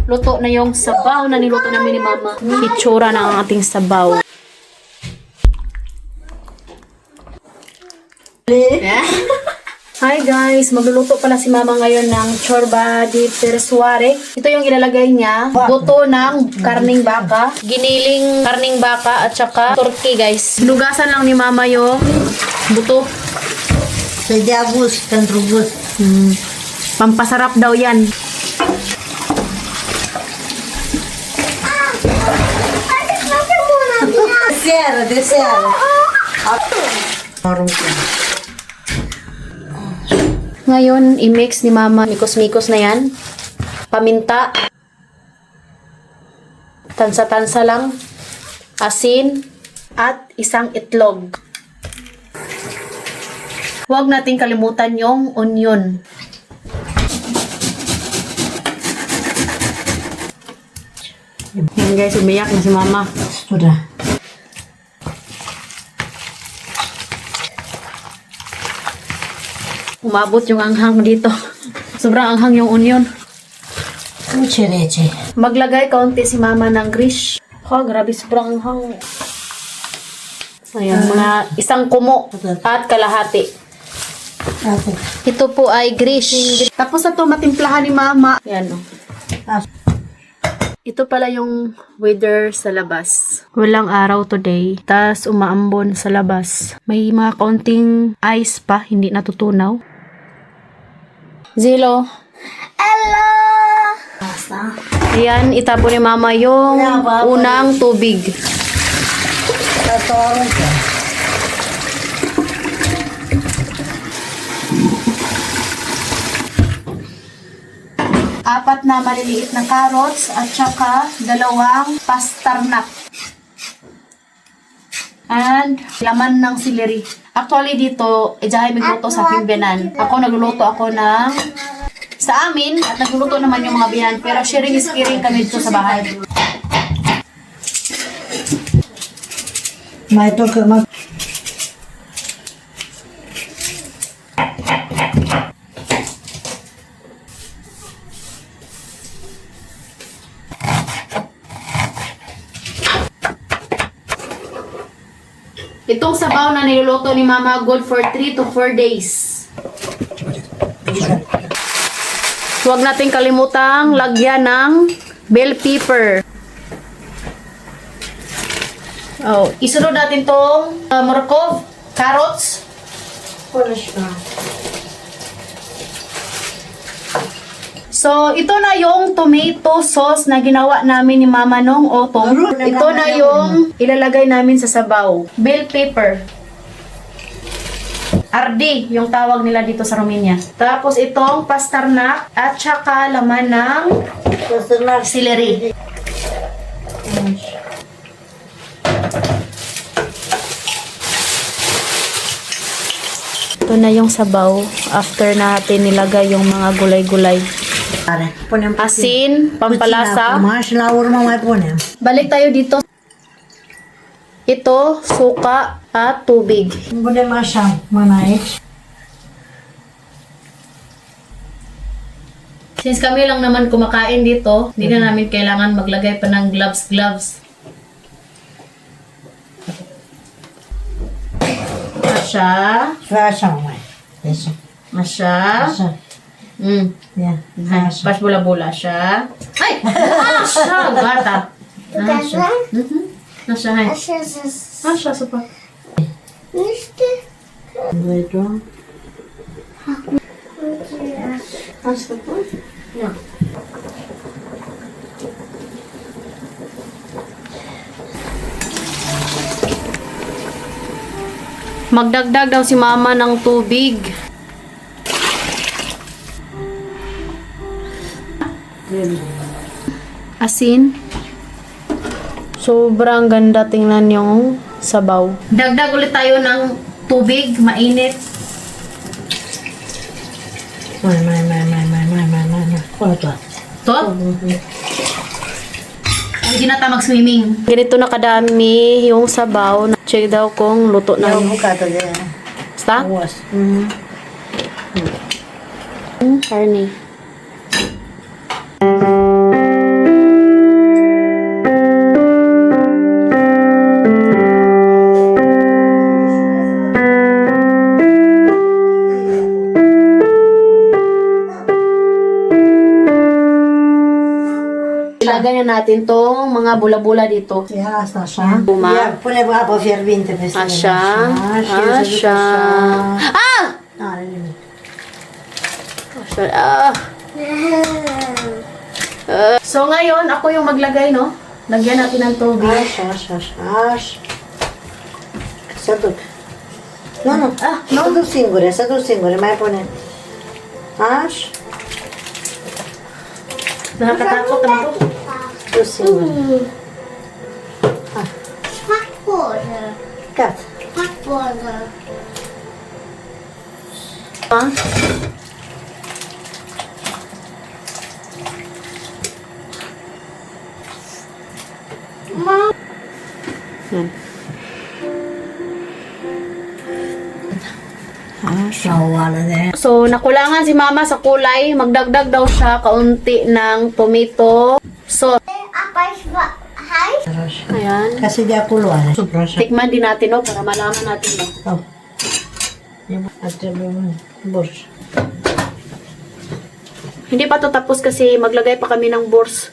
luto na yung sabaw na niluto namin ni Mama. Itsura na ang ating sabaw. Hi guys, magluluto pala si Mama ngayon ng chorba di persuare. Ito yung ilalagay niya, buto ng karning baka, giniling karning baka at saka turkey guys. Lugasan lang ni Mama yung buto. Pwede agus, kantrubus. Pampasarap daw yan. Dessert. Marunong ko. Ngayon, i-mix ni Mama. Mikos-mikos na yan. Paminta. Tansa-tansa lang. Asin. At isang itlog. Huwag nating kalimutan yung onion. Yan guys, umiyak na si Mama. Sudah. Umabot yung anghang dito. Sobrang anghang yung onion. Leche. Maglagay kaunti si Mama ng grish. Oh, grabe, sobrang anghang. Ayan, mga isang kumo at kalahati. Ako. Ito po ay grish. Tapos na ito, matimplahan ni Mama. Ayan, oh. Ito pala yung weather sa labas. Walang araw today. Tas umaambon sa labas. May mga kaunting ice pa, hindi natutunaw. Zilo. Hello! Basta. Ayan, itapon ni Mama yung unang tubig. Tatorong ko. Apat na maliliit na carrots at saka dalawang pastarnak. And laman ng celery. Actually dito, ijahay magluto sa aking biyanan. Ako nagluluto ako ng sa amin at nagluluto naman yung mga biyanan. Pero sharing is caring kami dito sa bahay. May ito ka mag... Itong sabaw na niluluto ni Mama good for 3 to 4 days. Huwag natin kalimutang lagyan ng bell pepper. Oh, isunod natin tong morcov, carrots. So, ito na yung tomato sauce na ginawa namin ni Mama nung autumn. Ito na yung ilalagay namin sa sabaw. Bell pepper. Ardi, yung tawag nila dito sa Romania. Tapos itong pastarnak at saka laman ng celery. Ito na yung sabaw after natin nilagay yung mga gulay-gulay. Asin, pampalasa. Mas lawur mo may punem. Balik tayo dito. Ito, suka at tubig. Bude masam, manay. Since kami lang naman kumakain dito, hindi na namin kailangan maglagay pa ng gloves. Asya. Sasa mo may. Eso. Asya. Yeah. Pas bola-bola siya. Ay! Asya! Gata. Asya. Asya, hay. Asya, sopa. Ito. Asya po? Yeah. Magdagdag daw si Mama ng tubig. Asin. Sobrang ganda tingnan yung sabaw. Dagdag ulit tayo ng tubig, mainit. May. Ano to? To? Hindi na tayo mag-swimming. Ganito na kadami yung sabaw. Check daw kung luto na. Yung buka to din. Basta? Awas. Karne. ilagay na natin tong mga bula-bula dito. Ya, Sasha. Buma. Ya, pone agua ferviente. Asya. Asya. Ah! Asya. So ngayon, ako yung maglagay, no? Lagyan natin ng tubig. Ash. Saduk. No. Saduk singure. May pone. Ash. Nakakatakot naman to. Saduk singure. Kat. Ha? Yan. Wala na. So, nakulangan si mama sa kulay. Magdagdag daw siya kaunti ng tomato sauce. Ayan. Kasi di ako luwan. Sobra siya. Tikman din natin, no? Para malaman natin, no? Oh. At sabi boss. Hindi pa to tapos kasi maglagay pa kami ng bors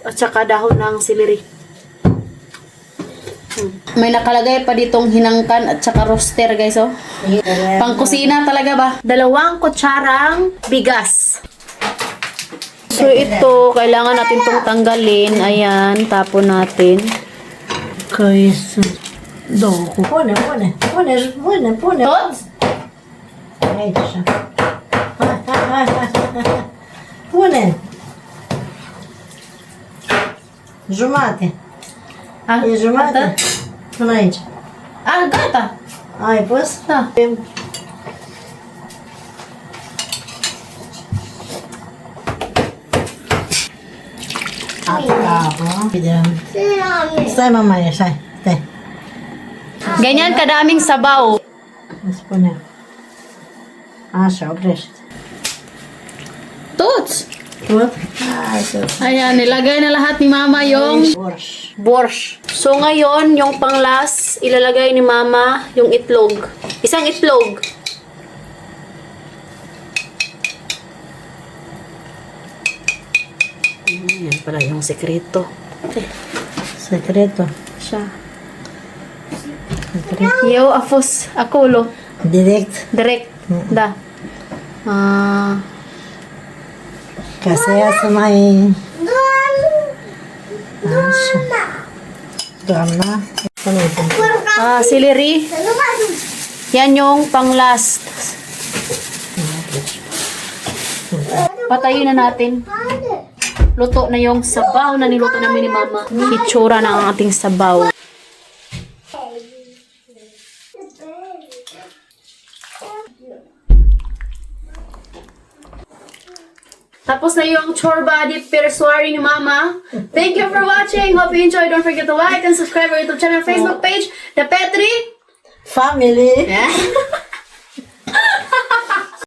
at saka dahon ng celery. May nakalagay pa ditong hinangkan at saka roaster, guys, oh. Pangkusina talaga ba? 2 kutsarang bigas. So ito, kailangan natin tong tanggalin. Ayan, tapon natin. Kaysa. Doko. Pone. Tots? Ay, siya. Pune. Jumate. Ah, E jumate. ata? Pune aici. Ah, gata. Ai pus? Da. Ako. Stai mamãe, stai. Ganyan kadaming sabaw. Spune. Așa, oprește. Tots. Tot? Hai să... Ayan, nilagay na lahat ni mama yung Borș. borscht. So ngayon, yung panglas, ilalagay ni mama yung itlog. Isang itlog. Yan pala yung sekreto. Secretul. Siya. Yo, afos, akulo. Direct. Direct. Da. Ah, Ca să iasă mai... Așa. Doamna. celery. Yan yung panglas. Patayin na natin. Luto na yung sabaw na niluto namin ni mama. Itsura na ang ating sabaw. Tapos na yung chorba di persuari ni mama. Thank you for watching. Hope you enjoyed. Don't forget to like and subscribe our YouTube channel and Facebook page, The Petri Family. Yeah.